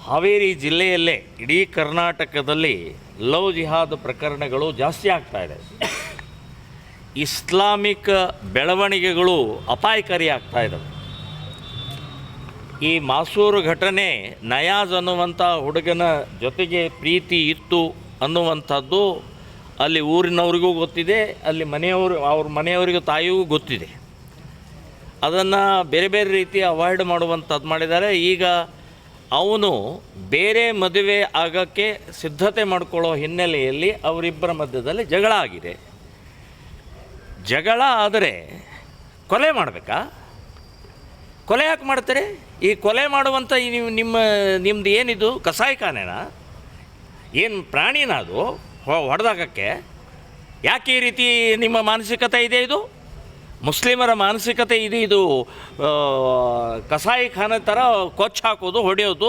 ಹಾವೇರಿ ಜಿಲ್ಲೆಯಲ್ಲೇ ಇಡೀ ಕರ್ನಾಟಕದಲ್ಲಿ ಲವ್ ಜಿಹಾದ್ ಪ್ರಕರಣಗಳು ಜಾಸ್ತಿ ಆಗ್ತಾ ಇದೆ. ಇಸ್ಲಾಮಿಕ್ ಬೆಳವಣಿಗೆಗಳು ಅಪಾಯಕಾರಿ ಆಗ್ತಾ ಇದ್ದಾವೆ. ಈ ಮಾಸೂರು ಘಟನೆ, ನಯಾಜ್ ಅನ್ನುವಂಥ ಹುಡುಗನ ಜೊತೆಗೆ ಪ್ರೀತಿ ಇತ್ತು ಅನ್ನುವಂಥದ್ದು ಅಲ್ಲಿ ಊರಿನವ್ರಿಗೂ ಗೊತ್ತಿದೆ, ಅಲ್ಲಿ ಅವ್ರ ಮನೆಯವರಿಗೂ ತಾಯಿಗೂ ಗೊತ್ತಿದೆ. ಅದನ್ನು ಬೇರೆ ಬೇರೆ ರೀತಿ ಅವಾಯ್ಡ್ ಮಾಡುವಂಥದ್ದು ಮಾಡಿದ್ದಾರೆ. ಈಗ ಅವನು ಬೇರೆ ಮದುವೆ ಆಗೋಕ್ಕೆ ಸಿದ್ಧತೆ ಮಾಡಿಕೊಳ್ಳೋ ಹಿನ್ನೆಲೆಯಲ್ಲಿ ಅವರಿಬ್ಬರ ಮಧ್ಯದಲ್ಲಿ ಜಗಳ ಆಗಿದೆ. ಜಗಳ ಆದರೆ ಕೊಲೆ ಮಾಡಬೇಕಾ? ಕೊಲೆ ಯಾಕೆ ಮಾಡ್ತಾರೆ? ಈ ಕೊಲೆ ಮಾಡುವಂಥ ನಿಮ್ಮದು ಏನಿದು ಕಸಾಯಿಖಾನೆನಾ? ಏನು ಪ್ರಾಣಿನ ಅದು ಹೊಡೆದಾಕಕ್ಕೆ? ಯಾಕೆ ಈ ರೀತಿ ನಿಮ್ಮ ಮಾನಸಿಕತೆ ಇದೆ? ಇದು ಮುಸ್ಲಿಮರ ಮಾನಸಿಕತೆ ಇದು ಕಸಾಯಿಖಾನೆ ಥರ ಕೊಚ್ಚ ಹಾಕೋದು, ಹೊಡೆಯೋದು,